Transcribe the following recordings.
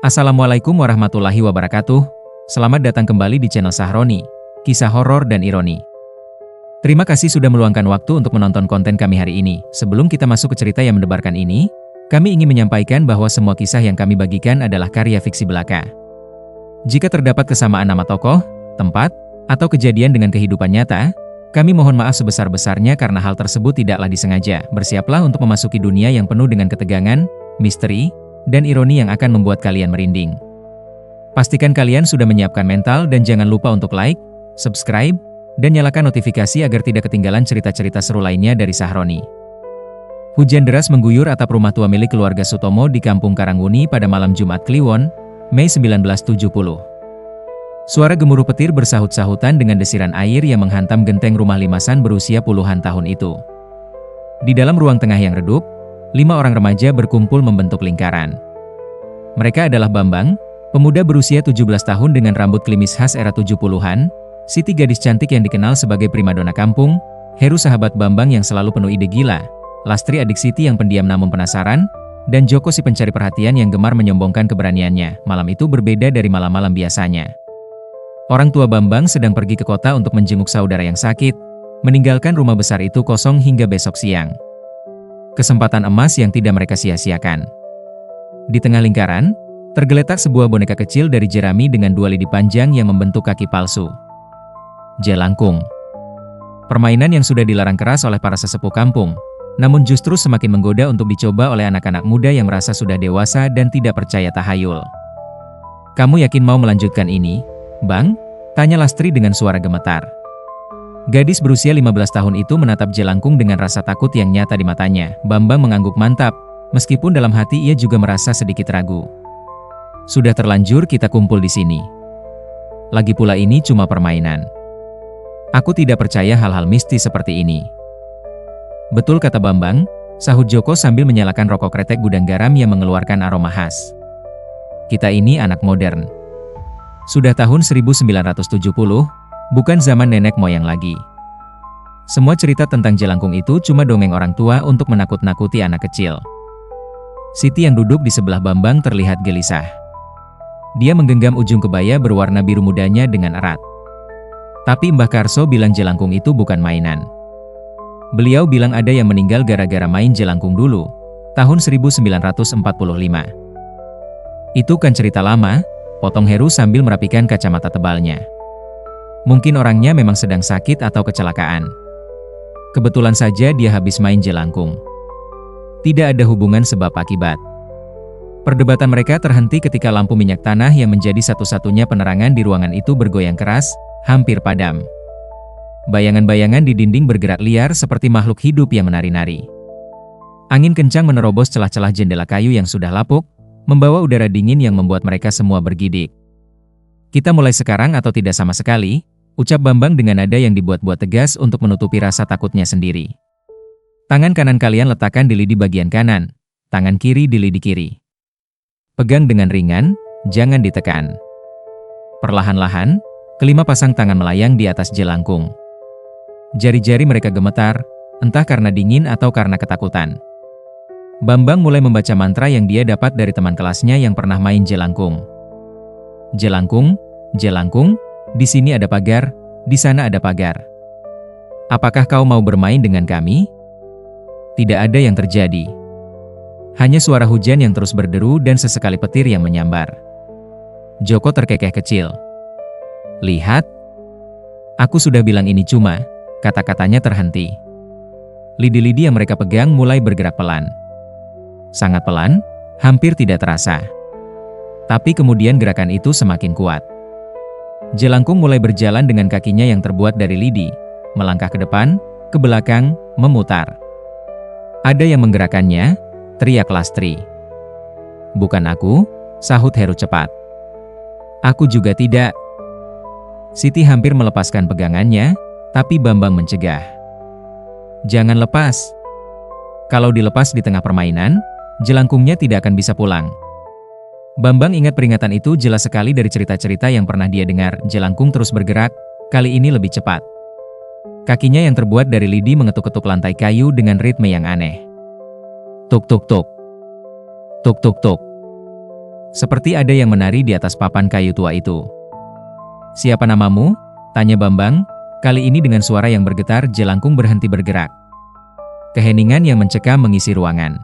Assalamualaikum warahmatullahi wabarakatuh. Selamat datang kembali di channel Sahroni, kisah horor dan ironi. Terima kasih sudah meluangkan waktu untuk menonton konten kami hari ini. Sebelum kita masuk ke cerita yang mendebarkan ini, kami ingin menyampaikan bahwa semua kisah yang kami bagikan adalah karya fiksi belaka. Jika terdapat kesamaan nama tokoh, tempat, atau kejadian dengan kehidupan nyata, kami mohon maaf sebesar-besarnya karena hal tersebut tidaklah disengaja. Bersiaplah untuk memasuki dunia yang penuh dengan ketegangan, misteri, dan ironi yang akan membuat kalian merinding. Pastikan kalian sudah menyiapkan mental dan jangan lupa untuk like, subscribe, dan nyalakan notifikasi agar tidak ketinggalan cerita-cerita seru lainnya dari Sahroni. Hujan deras mengguyur atap rumah tua milik keluarga Sutomo di Kampung Karangwuni pada malam Jumat Kliwon, Mei 1970. Suara gemuruh petir bersahut-sahutan dengan desiran air yang menghantam genteng rumah limasan berusia puluhan tahun itu. Di dalam ruang tengah yang redup, 5 orang remaja berkumpul membentuk lingkaran. Mereka adalah Bambang, pemuda berusia 17 tahun dengan rambut klimis khas era 70-an, Siti gadis cantik yang dikenal sebagai primadona kampung, Heru sahabat Bambang yang selalu penuh ide gila, Lastri adik Siti yang pendiam namun penasaran, dan Joko si pencari perhatian yang gemar menyombongkan keberaniannya. Malam itu berbeda dari malam-malam biasanya. Orang tua Bambang sedang pergi ke kota untuk menjenguk saudara yang sakit, meninggalkan rumah besar itu kosong hingga besok siang. Kesempatan emas yang tidak mereka sia-siakan. Di tengah lingkaran, tergeletak sebuah boneka kecil dari jerami dengan 2 lidi panjang yang membentuk kaki palsu. Jelangkung. Permainan yang sudah dilarang keras oleh para sesepuh kampung, namun justru semakin menggoda untuk dicoba oleh anak-anak muda yang merasa sudah dewasa dan tidak percaya tahayul. "Kamu yakin mau melanjutkan ini, Bang?" tanya Lastri dengan suara gemetar. Gadis berusia 15 tahun itu menatap jelangkung dengan rasa takut yang nyata di matanya. Bambang mengangguk mantap, meskipun dalam hati ia juga merasa sedikit ragu. "Sudah terlanjur kita kumpul di sini. Lagi pula ini cuma permainan. Aku tidak percaya hal-hal mistis seperti ini." "Betul," kata Bambang, sahut Joko sambil menyalakan rokok kretek gudang garam yang mengeluarkan aroma khas. "Kita ini anak modern. Sudah tahun 1970, bukan zaman nenek moyang lagi. Semua cerita tentang jelangkung itu cuma dongeng orang tua untuk menakut-nakuti anak kecil." Siti yang duduk di sebelah Bambang terlihat gelisah. Dia menggenggam ujung kebaya berwarna biru mudanya dengan erat. Tapi Mbah Karso bilang jelangkung itu bukan mainan. Beliau bilang ada yang meninggal gara-gara main jelangkung dulu, tahun 1945. "Itu kan cerita lama," potong Heru sambil merapikan kacamata tebalnya. "Mungkin orangnya memang sedang sakit atau kecelakaan. Kebetulan saja dia habis main jelangkung. Tidak ada hubungan sebab akibat." Perdebatan mereka terhenti ketika lampu minyak tanah yang menjadi satu-satunya penerangan di ruangan itu bergoyang keras, hampir padam. Bayangan-bayangan di dinding bergerak liar seperti makhluk hidup yang menari-nari. Angin kencang menerobos celah-celah jendela kayu yang sudah lapuk, membawa udara dingin yang membuat mereka semua bergidik. "Kita mulai sekarang atau tidak sama sekali," ucap Bambang dengan nada yang dibuat-buat tegas untuk menutupi rasa takutnya sendiri. "Tangan kanan kalian letakkan di lidi bagian kanan, tangan kiri di lidi kiri. Pegang dengan ringan, jangan ditekan." Perlahan-lahan, kelima pasang tangan melayang di atas jelangkung. Jari-jari mereka gemetar, entah karena dingin atau karena ketakutan. Bambang mulai membaca mantra yang dia dapat dari teman kelasnya yang pernah main jelangkung. "Jelangkung, jelangkung, di sini ada pagar, di sana ada pagar. Apakah kau mau bermain dengan kami?" Tidak ada yang terjadi. Hanya suara hujan yang terus berderu dan sesekali petir yang menyambar. Joko terkekeh kecil. "Lihat. Aku sudah bilang ini cuma," kata-katanya terhenti. Lidi-lidi yang mereka pegang mulai bergerak pelan. Sangat pelan, hampir tidak terasa. Tapi kemudian gerakan itu semakin kuat. Jelangkung mulai berjalan dengan kakinya yang terbuat dari lidi, melangkah ke depan, ke belakang, memutar. "Ada yang menggerakkannya," teriak Lastri. "Bukan aku," sahut Heru cepat. "Aku juga tidak." Siti hampir melepaskan pegangannya, tapi Bambang mencegah. "Jangan lepas. Kalau dilepas di tengah permainan, jelangkungnya tidak akan bisa pulang." Bambang ingat peringatan itu jelas sekali dari cerita-cerita yang pernah dia dengar. Jelangkung terus bergerak, kali ini lebih cepat. Kakinya yang terbuat dari lidi mengetuk-ketuk lantai kayu dengan ritme yang aneh. Tuk tuk tuk. Tuk tuk tuk. Seperti ada yang menari di atas papan kayu tua itu. "Siapa namamu?" tanya Bambang, kali ini dengan suara yang bergetar. Jelangkung berhenti bergerak. Keheningan yang mencekam mengisi ruangan.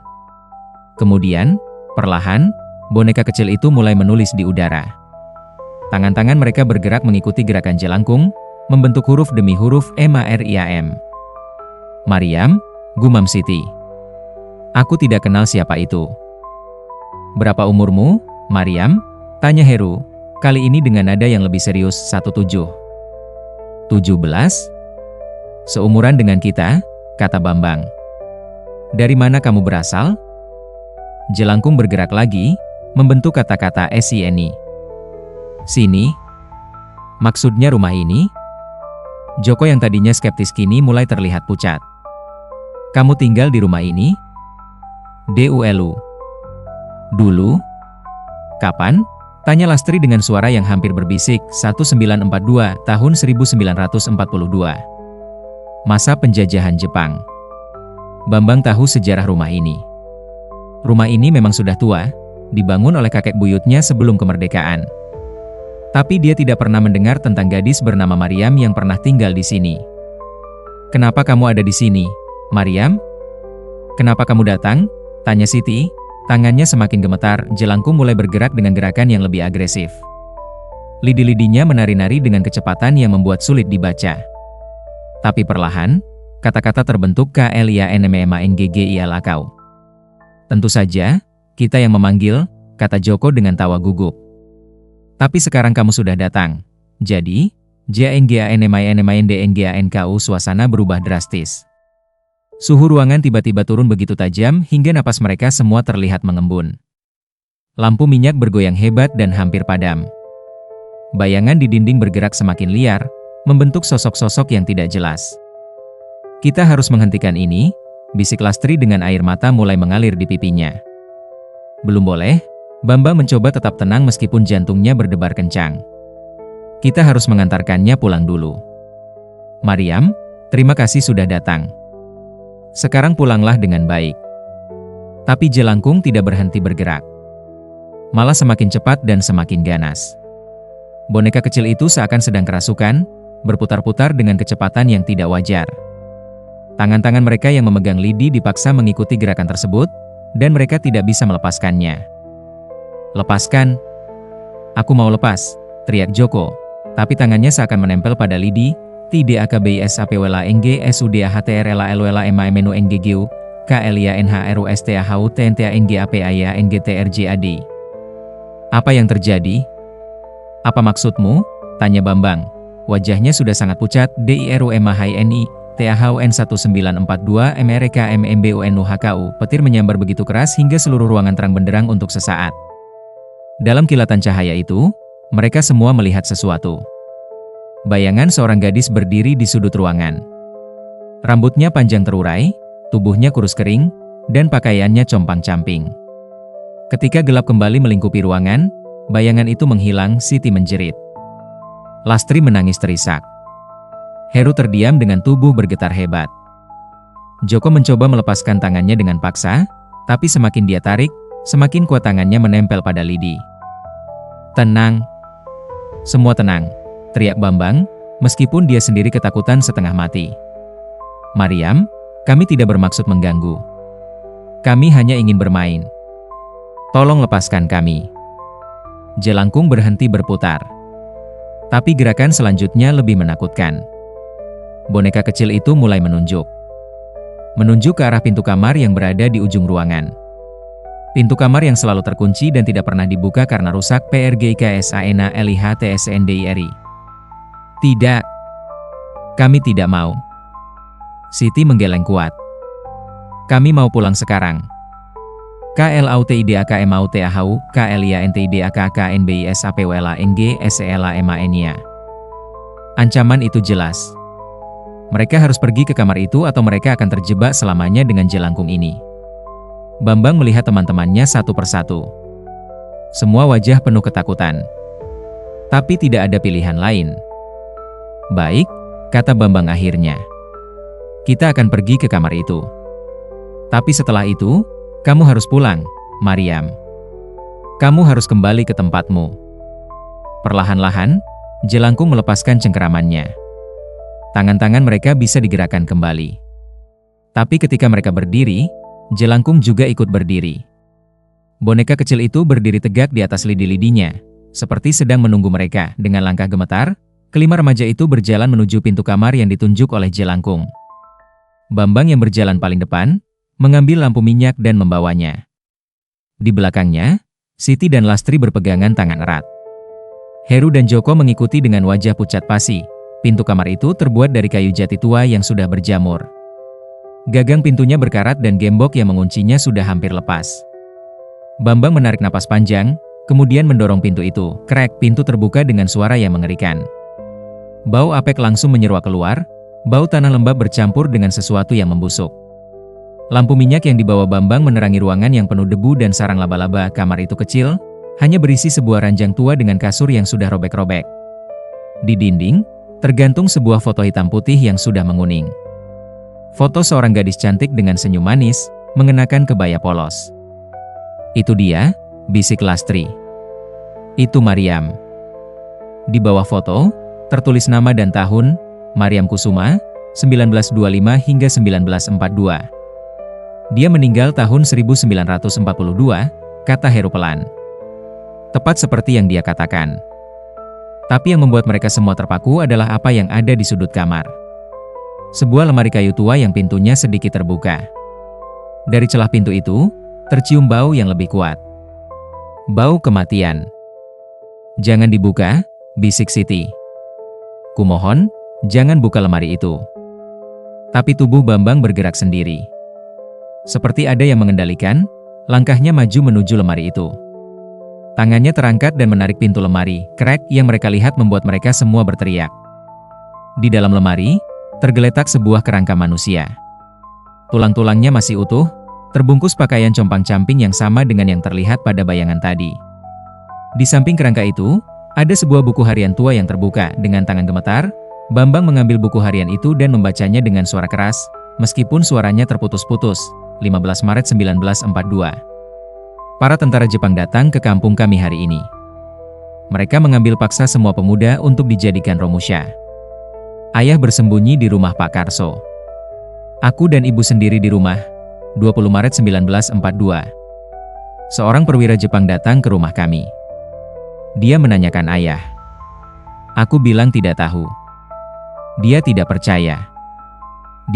Kemudian, perlahan, boneka kecil itu mulai menulis di udara. Tangan-tangan mereka bergerak mengikuti gerakan Jelangkung, membentuk huruf demi huruf Mariam. "Mariam," gumam Siti. "Aku tidak kenal siapa itu." "Berapa umurmu, Mariam?" tanya Heru, kali ini dengan nada yang lebih serius. 17. "Seumuran dengan kita," kata Bambang. "Dari mana kamu berasal?" Jelangkung bergerak lagi, membentuk kata-kata SINI. "Sini." "Maksudnya rumah ini?" Joko yang tadinya skeptis kini mulai terlihat pucat. "Kamu tinggal di rumah ini?" "Dulu." "Dulu? Kapan?" tanya Lastri dengan suara yang hampir berbisik. 1942, tahun 1942. Masa penjajahan Jepang. Bambang tahu sejarah rumah ini. Rumah ini memang sudah tua, dibangun oleh kakek buyutnya sebelum kemerdekaan. Tapi dia tidak pernah mendengar tentang gadis bernama Mariam yang pernah tinggal di sini. "Kenapa kamu ada di sini, Mariam? Kenapa kamu datang?" tanya Siti. Tangannya semakin gemetar. Jelangkung mulai bergerak dengan gerakan yang lebih agresif. Lidi-lidinya menari-nari dengan kecepatan yang membuat sulit dibaca. Tapi perlahan, kata-kata terbentuk. "KLIANMEMANGGILAKAU." "Tentu saja, kita yang memanggil," kata Joko dengan tawa gugup. "Tapi sekarang kamu sudah datang. Jadi, JNGANMINMINDNGANKU." Suasana berubah drastis. Suhu ruangan tiba-tiba turun begitu tajam hingga napas mereka semua terlihat mengembun. Lampu minyak bergoyang hebat dan hampir padam. Bayangan di dinding bergerak semakin liar, membentuk sosok-sosok yang tidak jelas. "Kita harus menghentikan ini," bisik Lastri dengan air mata mulai mengalir di pipinya. "Belum boleh." Bambang mencoba tetap tenang meskipun jantungnya berdebar kencang. "Kita harus mengantarkannya pulang dulu." "Mariam, terima kasih sudah datang. Sekarang pulanglah dengan baik." Tapi Jelangkung tidak berhenti bergerak. Malah semakin cepat dan semakin ganas. Boneka kecil itu seakan sedang kerasukan, berputar-putar dengan kecepatan yang tidak wajar. Tangan-tangan mereka yang memegang lidi dipaksa mengikuti gerakan tersebut, dan mereka tidak bisa melepaskannya. "Lepaskan! Aku mau lepas!" teriak Joko, tapi tangannya seakan menempel pada lidi. "TDAKBISAPWLANGSUDAHTRLALWLAMAMNUNGGU KLIANHRUSTAHUTNTANGAPAYANGTRJAD." "Apa yang terjadi? Apa maksudmu?" tanya Bambang. Wajahnya sudah sangat pucat. "DIRUMAHINI TAHUN 1942 MRKMMBUNUHKU." Petir menyambar begitu keras hingga seluruh ruangan terang benderang untuk sesaat. Dalam kilatan cahaya itu, mereka semua melihat sesuatu. Bayangan seorang gadis berdiri di sudut ruangan. Rambutnya panjang terurai, tubuhnya kurus kering, dan pakaiannya compang-camping. Ketika gelap kembali melingkupi ruangan, bayangan itu menghilang. Siti menjerit. Lastri menangis terisak. Heru terdiam dengan tubuh bergetar hebat. Joko mencoba melepaskan tangannya dengan paksa, tapi semakin dia tarik, semakin kuat tangannya menempel pada lidi. "Tenang. Semua tenang," teriak Bambang, meskipun dia sendiri ketakutan setengah mati. "Mariam, kami tidak bermaksud mengganggu. Kami hanya ingin bermain. Tolong lepaskan kami." Jelangkung berhenti berputar. Tapi gerakan selanjutnya lebih menakutkan. Boneka kecil itu mulai menunjuk. Menunjuk ke arah pintu kamar yang berada di ujung ruangan. Pintu kamar yang selalu terkunci dan tidak pernah dibuka karena rusak. PRGKSANALIHTSNDIRI. "Tidak. Kami tidak mau." Siti menggeleng kuat. "Kami mau pulang sekarang. KLAUTIDAKMAUTAHU KLIANTIDAKKNBISAPWLANGSELAMANIA." Ancaman itu jelas. Mereka harus pergi ke kamar itu atau mereka akan terjebak selamanya dengan Jelangkung ini. Bambang melihat teman-temannya satu persatu. Semua wajah penuh ketakutan. Tapi tidak ada pilihan lain. "Baik," kata Bambang akhirnya. "Kita akan pergi ke kamar itu. Tapi setelah itu, kamu harus pulang, Mariam." Kamu harus kembali ke tempatmu. Perlahan-lahan, Jelangkung melepaskan cengkeramannya. Tangan-tangan mereka bisa digerakkan kembali. Tapi ketika mereka berdiri, Jelangkung juga ikut berdiri. Boneka kecil itu berdiri tegak di atas lidi-lidinya, seperti sedang menunggu mereka. Dengan langkah gemetar, kelima remaja itu berjalan menuju pintu kamar yang ditunjuk oleh Jelangkung. Bambang yang berjalan paling depan, mengambil lampu minyak dan membawanya. Di belakangnya, Siti dan Lastri berpegangan tangan erat. Heru dan Joko mengikuti dengan wajah pucat pasi. Pintu kamar itu terbuat dari kayu jati tua yang sudah berjamur. Gagang pintunya berkarat dan gembok yang menguncinya sudah hampir lepas. Bambang menarik napas panjang, kemudian mendorong pintu itu. Krek, pintu terbuka dengan suara yang mengerikan. Bau apek langsung menyeruak keluar, bau tanah lembab bercampur dengan sesuatu yang membusuk. Lampu minyak yang dibawa Bambang menerangi ruangan yang penuh debu dan sarang laba-laba. Kamar itu kecil, hanya berisi sebuah ranjang tua dengan kasur yang sudah robek-robek. Di dinding, tergantung sebuah foto hitam putih yang sudah menguning. Foto seorang gadis cantik dengan senyum manis, mengenakan kebaya polos. "Itu dia," bisik Lastri. "Itu Mariam." Di bawah foto, tertulis nama dan tahun, Mariam Kusuma, 1925 hingga 1942. "Dia meninggal tahun 1942, kata Heru pelan. Tepat seperti yang dia katakan. Tapi yang membuat mereka semua terpaku adalah apa yang ada di sudut kamar. Sebuah lemari kayu tua yang pintunya sedikit terbuka. Dari celah pintu itu, tercium bau yang lebih kuat. Bau kematian. "Jangan dibuka," bisik Siti. "Kumohon, jangan buka lemari itu." Tapi tubuh Bambang bergerak sendiri. Seperti ada yang mengendalikan, langkahnya maju menuju lemari itu. Tangannya terangkat dan menarik pintu lemari. Krek yang mereka lihat membuat mereka semua berteriak. Di dalam lemari, tergeletak sebuah kerangka manusia. Tulang-tulangnya masih utuh, terbungkus pakaian compang-camping yang sama dengan yang terlihat pada bayangan tadi. Di samping kerangka itu, ada sebuah buku harian tua yang terbuka. Dengan tangan gemetar, Bambang mengambil buku harian itu dan membacanya dengan suara keras, meskipun suaranya terputus-putus. 15 Maret 1942. Para tentara Jepang datang ke kampung kami hari ini. Mereka mengambil paksa semua pemuda untuk dijadikan romusha. Ayah bersembunyi di rumah Pak Karso. Aku dan ibu sendiri di rumah. 20 Maret 1942. Seorang perwira Jepang datang ke rumah kami. Dia menanyakan ayah. Aku bilang tidak tahu. Dia tidak percaya.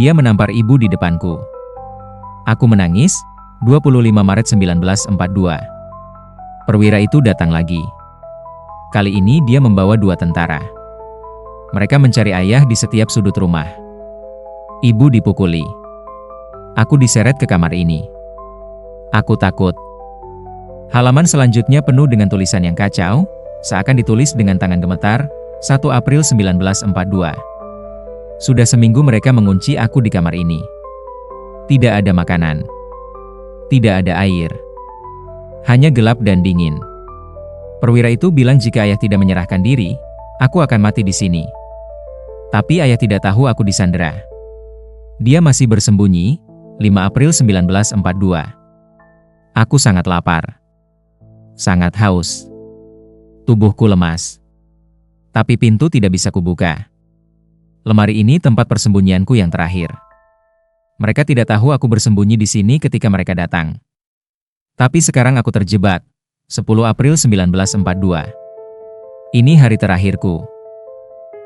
Dia menampar ibu di depanku. Aku menangis. 25 Maret 1942. Perwira itu datang lagi. Kali ini dia membawa 2 tentara. Mereka mencari ayah di setiap sudut rumah. Ibu dipukuli. Aku diseret ke kamar ini. Aku takut. Halaman selanjutnya penuh dengan tulisan yang kacau, seakan ditulis dengan tangan gemetar, 1 April 1942. Sudah seminggu mereka mengunci aku di kamar ini. Tidak ada makanan. Tidak ada air. Hanya gelap dan dingin. Perwira itu bilang jika ayah tidak menyerahkan diri, aku akan mati di sini. Tapi ayah tidak tahu aku disandera. Dia masih bersembunyi. 5 April 1942. Aku sangat lapar. Sangat haus. Tubuhku lemas. Tapi pintu tidak bisa kubuka. Lemari ini tempat persembunyianku yang terakhir. Mereka tidak tahu aku bersembunyi di sini ketika mereka datang. Tapi sekarang aku terjebak. 10 April 1942. Ini hari terakhirku.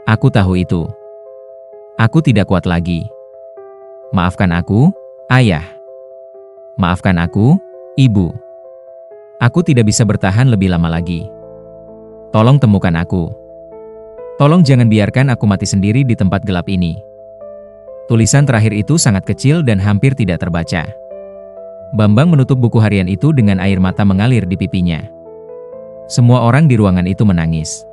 Aku tahu itu. Aku tidak kuat lagi. Maafkan aku, ayah. Maafkan aku, ibu. Aku tidak bisa bertahan lebih lama lagi. Tolong temukan aku. Tolong jangan biarkan aku mati sendiri di tempat gelap ini. Tulisan terakhir itu sangat kecil dan hampir tidak terbaca. Bambang menutup buku harian itu dengan air mata mengalir di pipinya. Semua orang di ruangan itu menangis.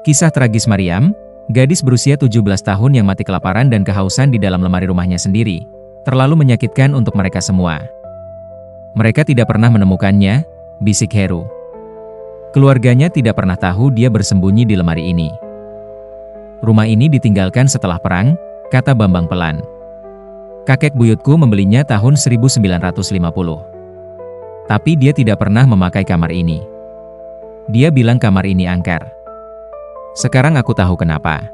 Kisah tragis Mariam, gadis berusia 17 tahun yang mati kelaparan dan kehausan di dalam lemari rumahnya sendiri, terlalu menyakitkan untuk mereka semua. Mereka tidak pernah menemukannya, bisik Heru. Keluarganya tidak pernah tahu dia bersembunyi di lemari ini. Rumah ini ditinggalkan setelah perang, kata Bambang pelan. Kakek buyutku membelinya tahun 1950. Tapi dia tidak pernah memakai kamar ini. Dia bilang kamar ini angker. Sekarang aku tahu kenapa.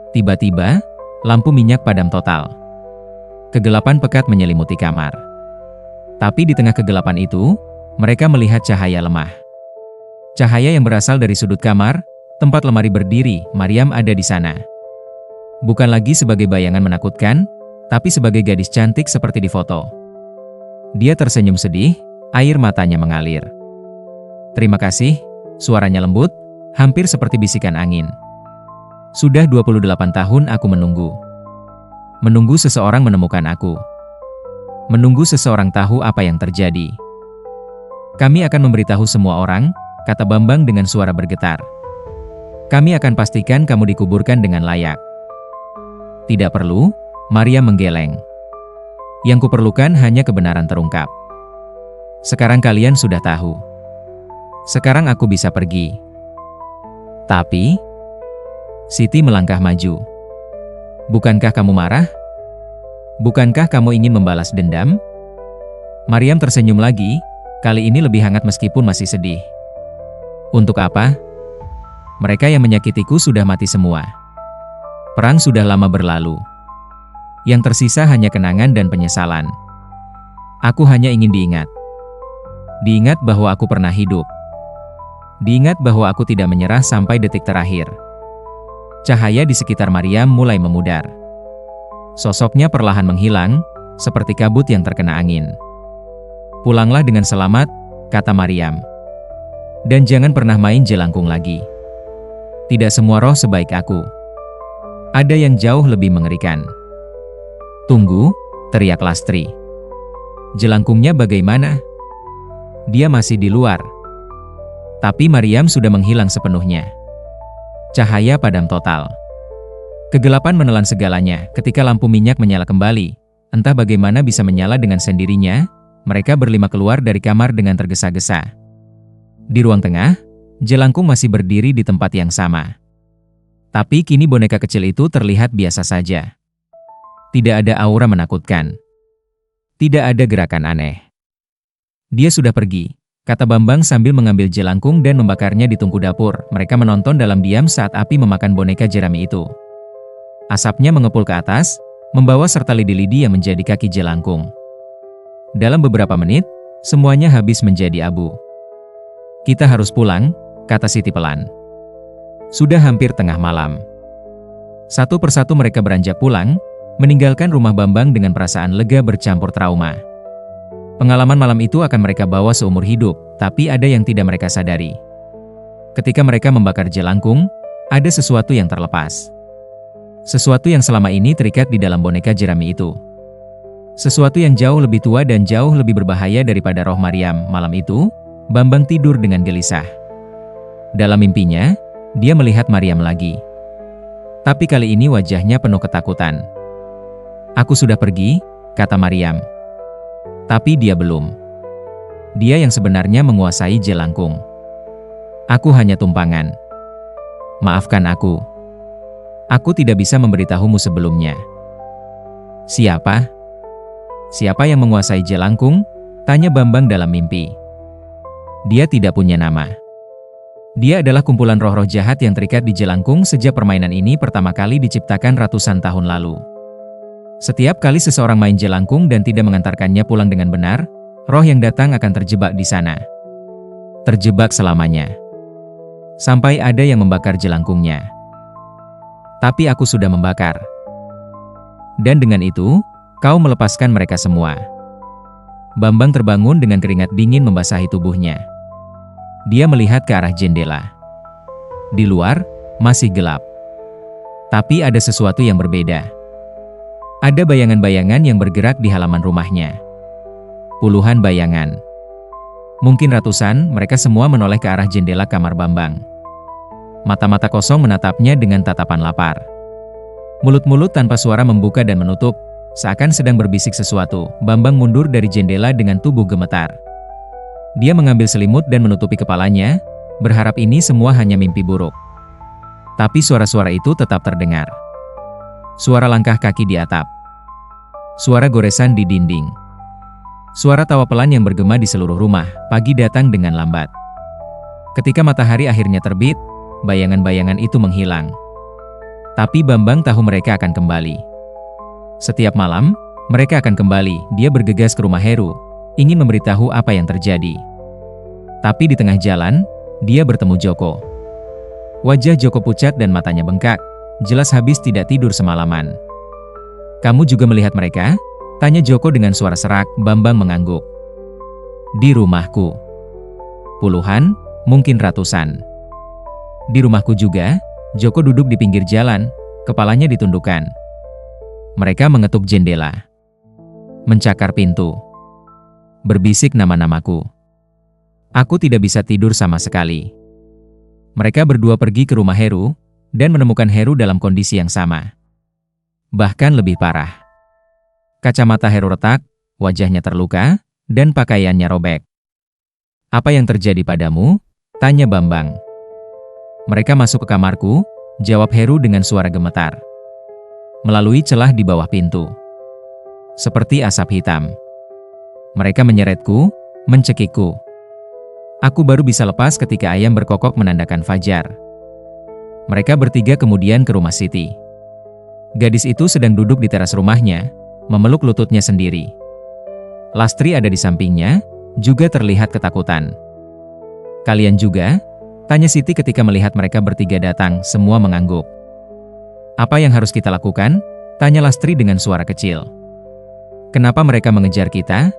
Tiba-tiba, lampu minyak padam total. Kegelapan pekat menyelimuti kamar. Tapi di tengah kegelapan itu, mereka melihat cahaya lemah. Cahaya yang berasal dari sudut kamar, tempat lemari berdiri, Maryam ada di sana. Bukan lagi sebagai bayangan menakutkan, tapi sebagai gadis cantik seperti di foto. Dia tersenyum sedih, air matanya mengalir. Terima kasih, suaranya lembut, hampir seperti bisikan angin. Sudah 28 tahun aku menunggu. Menunggu seseorang menemukan aku. Menunggu seseorang tahu apa yang terjadi. Kami akan memberitahu semua orang, kata Bambang dengan suara bergetar. Kami akan pastikan kamu dikuburkan dengan layak. Tidak perlu, Maryam menggeleng. Yang kuperlukan hanya kebenaran terungkap. Sekarang kalian sudah tahu. Sekarang aku bisa pergi. Tapi, Siti melangkah maju. Bukankah kamu marah? Bukankah kamu ingin membalas dendam? Maryam tersenyum lagi, kali ini lebih hangat meskipun masih sedih. Untuk apa? Mereka yang menyakitiku sudah mati semua. Perang sudah lama berlalu. Yang tersisa hanya kenangan dan penyesalan. Aku hanya ingin diingat. Diingat bahwa aku pernah hidup. Diingat bahwa aku tidak menyerah sampai detik terakhir. Cahaya di sekitar Maryam mulai memudar. Sosoknya perlahan menghilang, seperti kabut yang terkena angin. Pulanglah dengan selamat, kata Maryam. Dan jangan pernah main jelangkung lagi. Tidak semua roh sebaik aku. Ada yang jauh lebih mengerikan. Tunggu, teriak Lastri. Jelangkungnya bagaimana? Dia masih di luar. Tapi Maryam sudah menghilang sepenuhnya. Cahaya padam total. Kegelapan menelan segalanya ketika lampu minyak menyala kembali. Entah bagaimana bisa menyala dengan sendirinya, mereka berlima keluar dari kamar dengan tergesa-gesa. Di ruang tengah, jelangkung masih berdiri di tempat yang sama. Tapi kini boneka kecil itu terlihat biasa saja. Tidak ada aura menakutkan. Tidak ada gerakan aneh. Dia sudah pergi, kata Bambang sambil mengambil jelangkung dan membakarnya di tungku dapur. Mereka menonton dalam diam saat api memakan boneka jerami itu. Asapnya mengepul ke atas, membawa serta lidi-lidi yang menjadi kaki jelangkung. Dalam beberapa menit, semuanya habis menjadi abu. Kita harus pulang, kata Siti pelan. Sudah hampir tengah malam. Satu persatu mereka beranjak pulang, meninggalkan rumah Bambang dengan perasaan lega bercampur trauma. Pengalaman malam itu akan mereka bawa seumur hidup, tapi ada yang tidak mereka sadari. Ketika mereka membakar jelangkung, ada sesuatu yang terlepas. Sesuatu yang selama ini terikat di dalam boneka jerami itu. Sesuatu yang jauh lebih tua dan jauh lebih berbahaya daripada roh Maryam. Malam itu, Bambang tidur dengan gelisah. Dalam mimpinya, dia melihat Maryam lagi. Tapi kali ini wajahnya penuh ketakutan. Aku sudah pergi, kata Maryam. Tapi dia belum. Dia yang sebenarnya menguasai jelangkung. Aku hanya tumpangan. Maafkan aku. Aku tidak bisa memberitahumu sebelumnya. Siapa? Siapa yang menguasai jelangkung? Tanya Bambang dalam mimpi. Dia tidak punya nama. Dia adalah kumpulan roh-roh jahat yang terikat di jelangkung sejak permainan ini pertama kali diciptakan ratusan tahun lalu. Setiap kali seseorang main jelangkung dan tidak mengantarkannya pulang dengan benar, roh yang datang akan terjebak di sana. Terjebak selamanya. Sampai ada yang membakar jelangkungnya. Tapi aku sudah membakar. Dan dengan itu, kau melepaskan mereka semua. Bambang terbangun dengan keringat dingin membasahi tubuhnya. Dia melihat ke arah jendela. Di luar, masih gelap. Tapi ada sesuatu yang berbeda. Ada bayangan-bayangan yang bergerak di halaman rumahnya. Puluhan bayangan. Mungkin ratusan, mereka semua menoleh ke arah jendela kamar Bambang. Mata-mata kosong menatapnya dengan tatapan lapar. Mulut-mulut tanpa suara membuka dan menutup, seakan sedang berbisik sesuatu. Bambang mundur dari jendela dengan tubuh gemetar. Dia mengambil selimut dan menutupi kepalanya, berharap ini semua hanya mimpi buruk. Tapi suara-suara itu tetap terdengar. Suara langkah kaki di atap. Suara goresan di dinding. Suara tawa pelan yang bergema di seluruh rumah. Pagi datang dengan lambat. Ketika matahari akhirnya terbit, bayangan-bayangan itu menghilang. Tapi Bambang tahu mereka akan kembali. Setiap malam, mereka akan kembali. Dia bergegas ke rumah Heru, ingin memberitahu apa yang terjadi. Tapi di tengah jalan, dia bertemu Joko. Wajah Joko pucat dan matanya bengkak, jelas habis tidak tidur semalaman. "Kamu juga melihat mereka?" tanya Joko dengan suara serak. Bambang mengangguk. "Di rumahku. Puluhan, mungkin ratusan." "Di rumahku juga." Joko duduk di pinggir jalan, kepalanya ditundukkan. Mereka mengetuk jendela, mencakar pintu, berbisik nama-namaku. Aku tidak bisa tidur sama sekali. Mereka berdua pergi ke rumah Heru, dan menemukan Heru dalam kondisi yang sama. Bahkan lebih parah. Kacamata Heru retak, wajahnya terluka, dan pakaiannya robek. "Apa yang terjadi padamu?" tanya Bambang. "Mereka masuk ke kamarku," jawab Heru dengan suara gemetar. "Melalui celah di bawah pintu. Seperti asap hitam. Mereka menyeretku, mencekikku. Aku baru bisa lepas ketika ayam berkokok menandakan fajar." Mereka bertiga kemudian ke rumah Siti. Gadis itu sedang duduk di teras rumahnya, memeluk lututnya sendiri. Lastri ada di sampingnya, juga terlihat ketakutan. "Kalian juga?" tanya Siti ketika melihat mereka bertiga datang. Semua mengangguk. "Apa yang harus kita lakukan?" tanya Lastri dengan suara kecil. "Kenapa mereka mengejar kita?"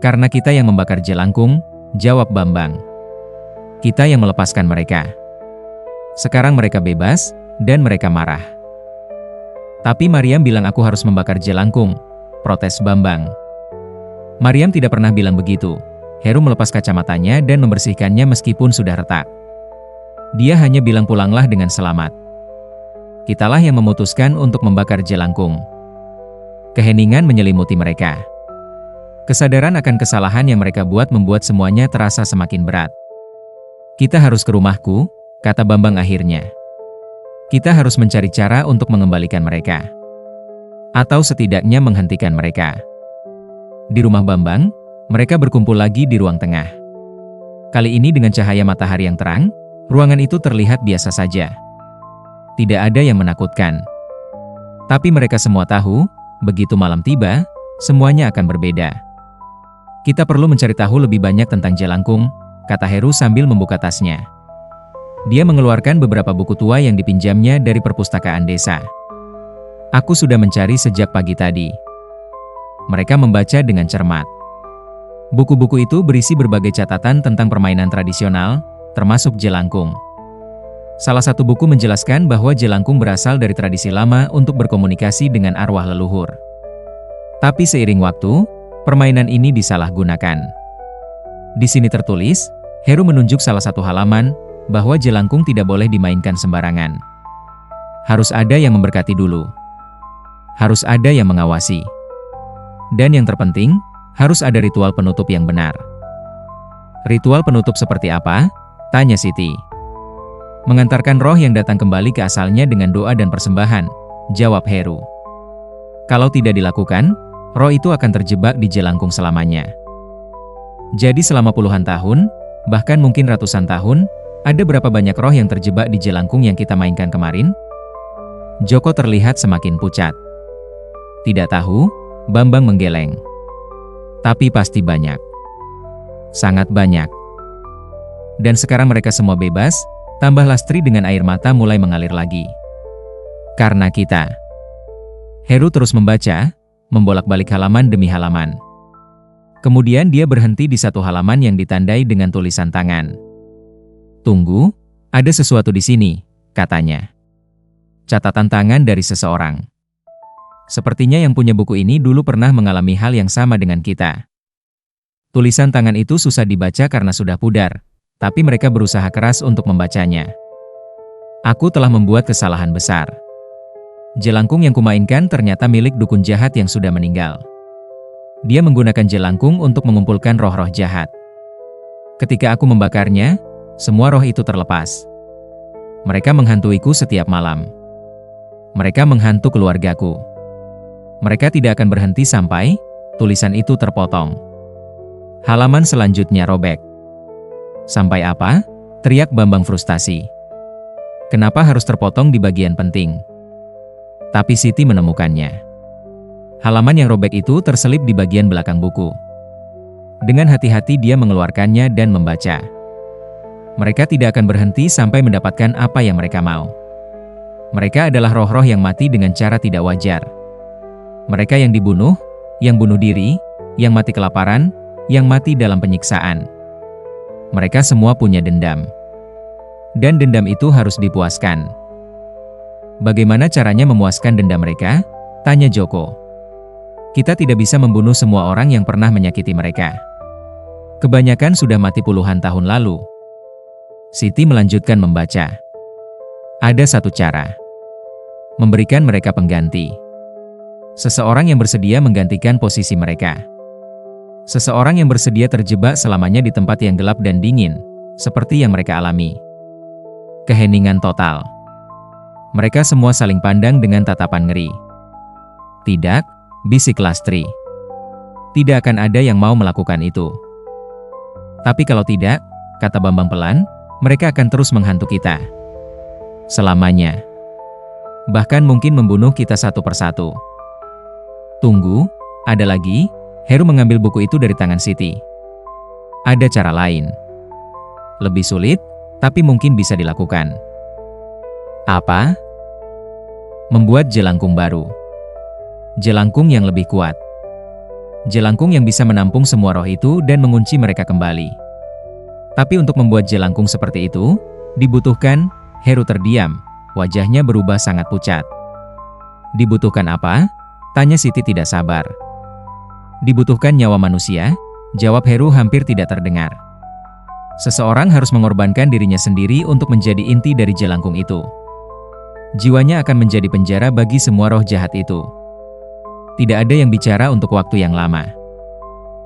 "Karena kita yang membakar jelangkung," jawab Bambang. "Kita yang melepaskan mereka. Sekarang mereka bebas, dan mereka marah." "Tapi Mariam bilang aku harus membakar jelangkung," protes Bambang. "Mariam tidak pernah bilang begitu." Heru melepas kacamatanya dan membersihkannya meskipun sudah retak. "Dia hanya bilang pulanglah dengan selamat. Kitalah yang memutuskan untuk membakar jelangkung." Keheningan menyelimuti mereka. Kesadaran akan kesalahan yang mereka buat membuat semuanya terasa semakin berat. "Kita harus ke rumahku," kata Bambang akhirnya. "Kita harus mencari cara untuk mengembalikan mereka. Atau setidaknya menghentikan mereka." Di rumah Bambang, mereka berkumpul lagi di ruang tengah. Kali ini dengan cahaya matahari yang terang, ruangan itu terlihat biasa saja. Tidak ada yang menakutkan. Tapi mereka semua tahu, begitu malam tiba, semuanya akan berbeda. "Kita perlu mencari tahu lebih banyak tentang jelangkung," kata Heru sambil membuka tasnya. Dia mengeluarkan beberapa buku tua yang dipinjamnya dari perpustakaan desa. "Aku sudah mencari sejak pagi tadi." Mereka membaca dengan cermat. Buku-buku itu berisi berbagai catatan tentang permainan tradisional, termasuk jelangkung. Salah satu buku menjelaskan bahwa jelangkung berasal dari tradisi lama untuk berkomunikasi dengan arwah leluhur. Tapi seiring waktu, permainan ini disalahgunakan. Di sini tertulis, Heru menunjuk salah satu halaman, bahwa jelangkung tidak boleh dimainkan sembarangan. Harus ada yang memberkati dulu. Harus ada yang mengawasi. Dan yang terpenting, harus ada ritual penutup yang benar. "Ritual penutup seperti apa?" tanya Siti. "Mengantarkan roh yang datang kembali ke asalnya dengan doa dan persembahan," jawab Heru. "Kalau tidak dilakukan, roh itu akan terjebak di jelangkung selamanya." Jadi selama puluhan tahun, bahkan mungkin ratusan tahun, ada berapa banyak roh yang terjebak di jelangkung yang kita mainkan kemarin? Joko terlihat semakin pucat. "Tidak tahu," Bambang menggeleng. "Tapi pasti banyak. Sangat banyak. Dan sekarang mereka semua bebas," tambah Lastri dengan air mata mulai mengalir lagi. "Karena kita." Heru terus membaca, membolak-balik halaman demi halaman. Kemudian dia berhenti di satu halaman yang ditandai dengan tulisan tangan. "Tunggu, ada sesuatu di sini," katanya. Catatan tangan dari seseorang. Sepertinya yang punya buku ini dulu pernah mengalami hal yang sama dengan kita. Tulisan tangan itu susah dibaca karena sudah pudar, tapi mereka berusaha keras untuk membacanya. "Aku telah membuat kesalahan besar. Jelangkung yang kumainkan ternyata milik dukun jahat yang sudah meninggal. Dia menggunakan jelangkung untuk mengumpulkan roh-roh jahat. Ketika aku membakarnya, semua roh itu terlepas. Mereka menghantuiku setiap malam. Mereka menghantu keluargaku. Mereka tidak akan berhenti sampai Tulisan itu terpotong. Halaman selanjutnya robek. Sampai apa? Teriak Bambang frustasi. Kenapa harus terpotong di bagian penting? Tapi Siti menemukannya. Halaman yang robek itu terselip di bagian belakang buku. Dengan hati-hati dia mengeluarkannya dan membaca. Mereka tidak akan berhenti sampai mendapatkan apa yang mereka mau. Mereka adalah roh-roh yang mati dengan cara tidak wajar. Mereka yang dibunuh, yang bunuh diri, yang mati kelaparan, yang mati dalam penyiksaan. Mereka semua punya dendam. Dan dendam itu harus dipuaskan. Bagaimana caranya memuaskan dendam mereka? Tanya Joko. Kita tidak bisa membunuh semua orang yang pernah menyakiti mereka. Kebanyakan sudah mati puluhan tahun lalu. Siti melanjutkan membaca. Ada satu cara. Memberikan mereka pengganti. Seseorang yang bersedia menggantikan posisi mereka. Seseorang yang bersedia terjebak selamanya di tempat yang gelap dan dingin, seperti yang mereka alami. Keheningan total. Mereka semua saling pandang dengan tatapan ngeri. Tidak, bisik Lastri. Tidak akan ada yang mau melakukan itu. Tapi kalau tidak, kata Bambang pelan, mereka akan terus menghantu kita. Selamanya. Bahkan mungkin membunuh kita satu persatu. Tunggu, ada lagi. Heru mengambil buku itu dari tangan Siti. Ada cara lain. Lebih sulit, tapi mungkin bisa dilakukan. Apa? Membuat jelangkung baru. Jelangkung yang lebih kuat. Jelangkung yang bisa menampung semua roh itu dan mengunci mereka kembali. Tapi untuk membuat jelangkung seperti itu, dibutuhkan. Heru terdiam, wajahnya berubah sangat pucat. Dibutuhkan apa? Tanya Siti tidak sabar. Dibutuhkan nyawa manusia, jawab Heru hampir tidak terdengar. Seseorang harus mengorbankan dirinya sendiri untuk menjadi inti dari jelangkung itu. Jiwanya akan menjadi penjara bagi semua roh jahat itu. Tidak ada yang bicara untuk waktu yang lama.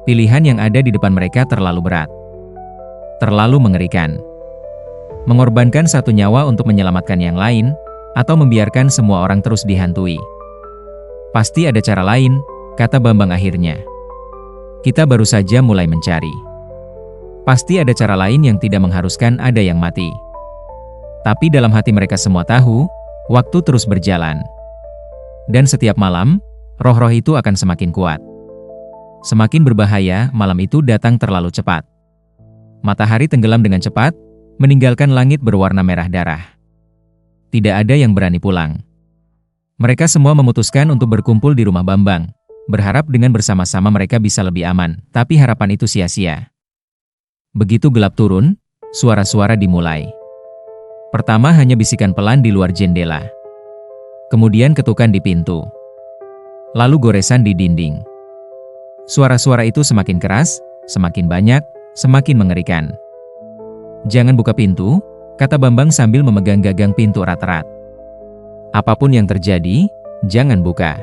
Pilihan yang ada di depan mereka terlalu berat. Terlalu mengerikan. Mengorbankan satu nyawa untuk menyelamatkan yang lain, atau membiarkan semua orang terus dihantui. Pasti ada cara lain, kata Bambang akhirnya. Kita baru saja mulai mencari. Pasti ada cara lain yang tidak mengharuskan ada yang mati. Tapi dalam hati mereka semua tahu, waktu terus berjalan. Dan setiap malam, roh-roh itu akan semakin kuat. Semakin berbahaya, malam itu datang terlalu cepat. Matahari tenggelam dengan cepat, meninggalkan langit berwarna merah darah. Tidak ada yang berani pulang. Mereka semua memutuskan untuk berkumpul di rumah Bambang, berharap dengan bersama-sama mereka bisa lebih aman, tapi harapan itu sia-sia. Begitu gelap turun, suara-suara dimulai. Pertama hanya bisikan pelan di luar jendela. Kemudian ketukan di pintu. Lalu goresan di dinding. Suara-suara itu semakin keras, semakin banyak, semakin mengerikan. Jangan buka pintu, kata Bambang sambil memegang gagang pintu erat-erat. Apapun yang terjadi, jangan buka.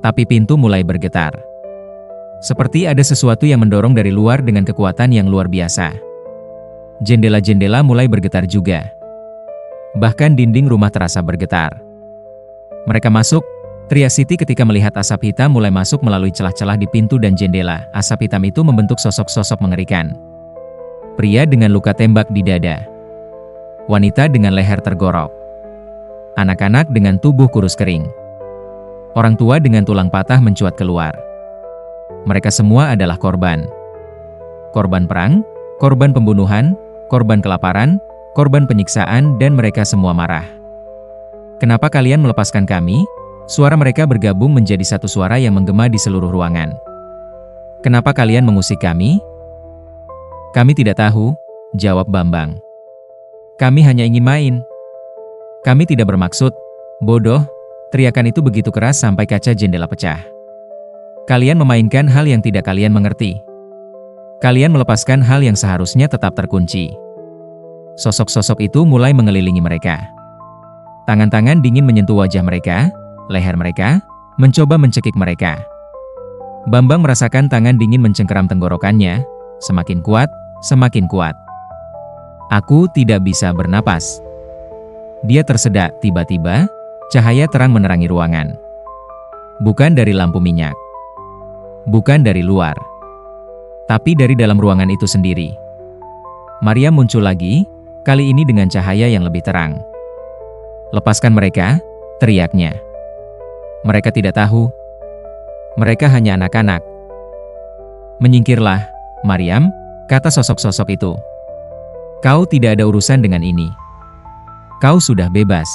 Tapi pintu mulai bergetar. Seperti ada sesuatu yang mendorong dari luar dengan kekuatan yang luar biasa. Jendela-jendela mulai bergetar juga. Bahkan dinding rumah terasa bergetar. Mereka masuk, teriak Siti ketika melihat asap hitam mulai masuk melalui celah-celah di pintu dan jendela. Asap hitam itu membentuk sosok-sosok mengerikan. Pria dengan luka tembak di dada. Wanita dengan leher tergorok. Anak-anak dengan tubuh kurus kering. Orang tua dengan tulang patah mencuat keluar. Mereka semua adalah korban. Korban perang, korban pembunuhan, korban kelaparan, korban penyiksaan, dan mereka semua marah. Kenapa kalian melepaskan kami? Suara mereka bergabung menjadi satu suara yang menggema di seluruh ruangan. Kenapa kalian mengusik kami? Kami tidak tahu, jawab Bambang. Kami hanya ingin main. Kami tidak bermaksud, bodoh. Teriakan itu begitu keras sampai kaca jendela pecah. Kalian memainkan hal yang tidak kalian mengerti. Kalian melepaskan hal yang seharusnya tetap terkunci. Sosok-sosok itu mulai mengelilingi mereka. Tangan-tangan dingin menyentuh wajah mereka, leher mereka, mencoba mencekik mereka. Bambang merasakan tangan dingin mencengkeram tenggorokannya, semakin kuat, semakin kuat. Aku tidak bisa bernapas. Dia tersedak, tiba-tiba, cahaya terang menerangi ruangan. Bukan dari lampu minyak. Bukan dari luar, tapi dari dalam ruangan itu sendiri. Maryam muncul lagi, kali ini dengan cahaya yang lebih terang. "Lepaskan mereka," teriaknya. "Mereka tidak tahu. Mereka hanya anak-anak." "Menyingkirlah, Maryam," kata sosok-sosok itu. "Kau tidak ada urusan dengan ini. Kau sudah bebas.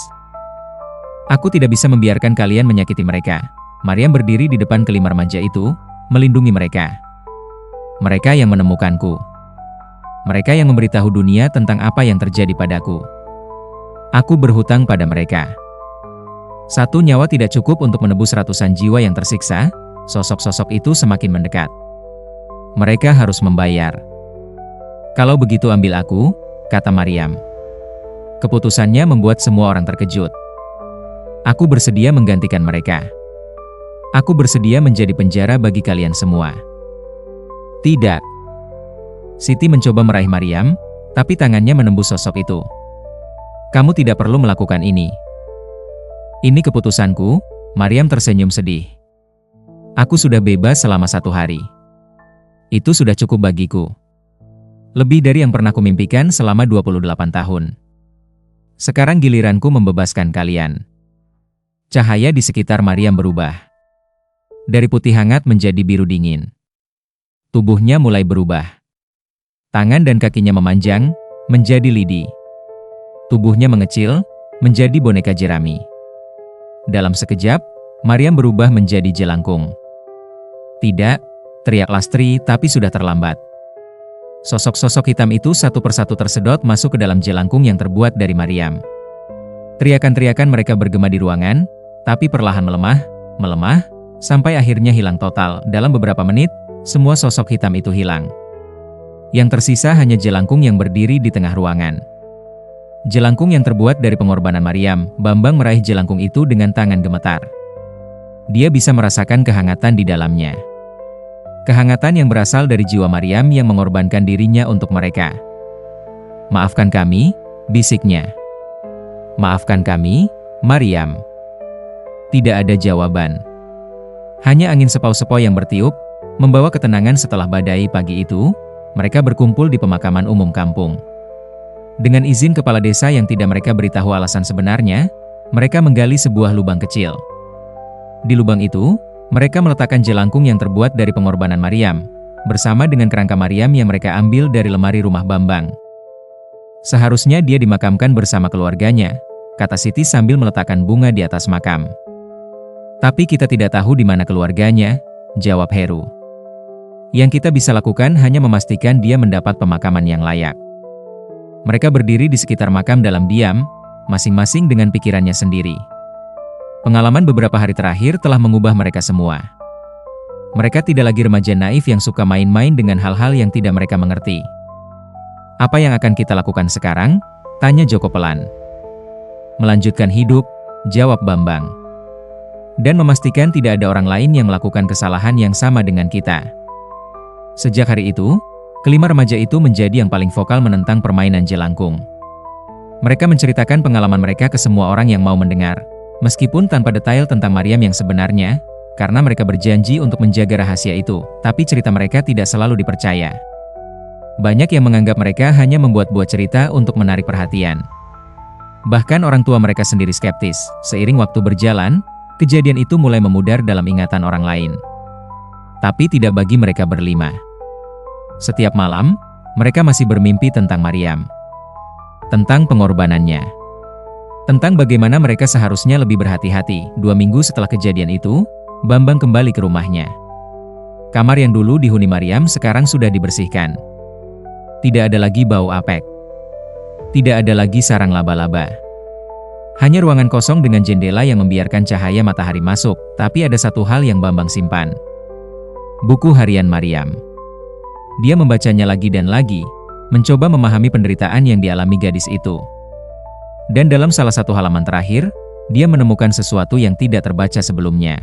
Aku tidak bisa membiarkan kalian menyakiti mereka." Maryam berdiri di depan kelima remaja itu, melindungi mereka. Mereka yang menemukanku. Mereka yang memberitahu dunia tentang apa yang terjadi padaku. Aku berhutang pada mereka. Satu nyawa tidak cukup untuk menebus ratusan jiwa yang tersiksa. Sosok-sosok itu semakin mendekat. Mereka harus membayar. "Kalau begitu ambil aku," kata Maryam. Keputusannya membuat semua orang terkejut. "Aku bersedia menggantikan mereka. Aku bersedia menjadi penjara bagi kalian semua." "Tidak." Siti mencoba meraih Maryam, tapi tangannya menembus sosok itu. "Kamu tidak perlu melakukan ini. Ini keputusanku." Maryam tersenyum sedih. "Aku sudah bebas selama 1 hari. Itu sudah cukup bagiku. Lebih dari yang pernah kumimpikan selama 28 tahun. Sekarang giliranku membebaskan kalian." Cahaya di sekitar Maryam berubah. Dari putih hangat menjadi biru dingin. Tubuhnya mulai berubah. Tangan dan kakinya memanjang, menjadi lidi. Tubuhnya mengecil, menjadi boneka jerami. Dalam sekejap, Maryam berubah menjadi jelangkung. "Tidak!" teriak Lastri, tapi sudah terlambat. Sosok-sosok hitam itu satu persatu tersedot masuk ke dalam jelangkung yang terbuat dari Maryam. Teriakan-teriakan mereka bergema di ruangan, tapi perlahan melemah, sampai akhirnya hilang total. Dalam beberapa menit, semua sosok hitam itu hilang. Yang tersisa hanya jelangkung yang berdiri di tengah ruangan. Jelangkung yang terbuat dari pengorbanan Maryam. Bambang meraih jelangkung itu dengan tangan gemetar. Dia bisa merasakan kehangatan di dalamnya. Kehangatan yang berasal dari jiwa Maryam yang mengorbankan dirinya untuk mereka. "Maafkan kami," bisiknya. "Maafkan kami, Maryam." Tidak ada jawaban. Hanya angin sepau-sepau yang bertiup, membawa ketenangan setelah badai pagi itu. Mereka berkumpul di pemakaman umum kampung. Dengan izin kepala desa yang tidak mereka beritahu alasan sebenarnya, mereka menggali sebuah lubang kecil. Di lubang itu, mereka meletakkan jelangkung yang terbuat dari pengorbanan Maryam, bersama dengan kerangka Maryam yang mereka ambil dari lemari rumah Bambang. "Seharusnya dia dimakamkan bersama keluarganya," kata Siti sambil meletakkan bunga di atas makam. "Tapi kita tidak tahu di mana keluarganya," jawab Heru. "Yang kita bisa lakukan hanya memastikan dia mendapat pemakaman yang layak." Mereka berdiri di sekitar makam dalam diam, masing-masing dengan pikirannya sendiri. Pengalaman beberapa hari terakhir telah mengubah mereka semua. Mereka tidak lagi remaja naif yang suka main-main dengan hal-hal yang tidak mereka mengerti. "Apa yang akan kita lakukan sekarang?" tanya Joko pelan. "Melanjutkan hidup," jawab Bambang. "Dan memastikan tidak ada orang lain yang melakukan kesalahan yang sama dengan kita." Sejak hari itu, kelima remaja itu menjadi yang paling vokal menentang permainan jelangkung. Mereka menceritakan pengalaman mereka ke semua orang yang mau mendengar, meskipun tanpa detail tentang Maryam yang sebenarnya, karena mereka berjanji untuk menjaga rahasia itu, tapi cerita mereka tidak selalu dipercaya. Banyak yang menganggap mereka hanya membuat buah cerita untuk menarik perhatian. Bahkan orang tua mereka sendiri skeptis. Seiring waktu berjalan, kejadian itu mulai memudar dalam ingatan orang lain. Tapi tidak bagi mereka berlima. Setiap malam, mereka masih bermimpi tentang Maryam. Tentang pengorbanannya. Tentang bagaimana mereka seharusnya lebih berhati-hati. 2 minggu setelah kejadian itu, Bambang kembali ke rumahnya. Kamar yang dulu dihuni Maryam sekarang sudah dibersihkan. Tidak ada lagi bau apek. Tidak ada lagi sarang laba-laba. Hanya ruangan kosong dengan jendela yang membiarkan cahaya matahari masuk, tapi ada satu hal yang Bambang simpan. Buku harian Maryam. Dia membacanya lagi dan lagi, mencoba memahami penderitaan yang dialami gadis itu. Dan dalam salah satu halaman terakhir, dia menemukan sesuatu yang tidak terbaca sebelumnya.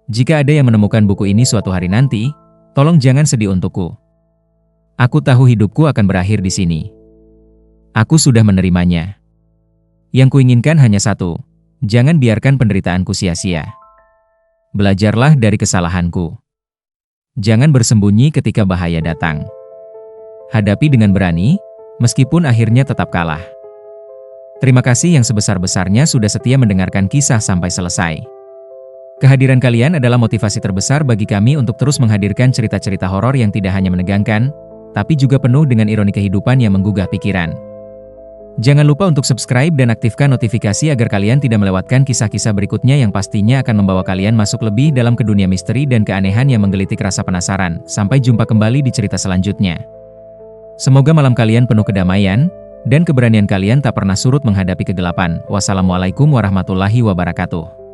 "Jika ada yang menemukan buku ini suatu hari nanti, tolong jangan sedih untukku. Aku tahu hidupku akan berakhir di sini. Aku sudah menerimanya. Yang kuinginkan hanya satu, jangan biarkan penderitaanku sia-sia. Belajarlah dari kesalahanku. Jangan bersembunyi ketika bahaya datang. Hadapi dengan berani, meskipun akhirnya tetap kalah. Terima kasih yang sebesar-besarnya sudah setia mendengarkan kisah sampai selesai. Kehadiran kalian adalah motivasi terbesar bagi kami untuk terus menghadirkan cerita-cerita horor yang tidak hanya menegangkan, tapi juga penuh dengan ironi kehidupan yang menggugah pikiran. Jangan lupa untuk subscribe dan aktifkan notifikasi agar kalian tidak melewatkan kisah-kisah berikutnya yang pastinya akan membawa kalian masuk lebih dalam ke dunia misteri dan keanehan yang menggelitik rasa penasaran. Sampai jumpa kembali di cerita selanjutnya. Semoga malam kalian penuh kedamaian, dan keberanian kalian tak pernah surut menghadapi kegelapan. Wassalamualaikum warahmatullahi wabarakatuh.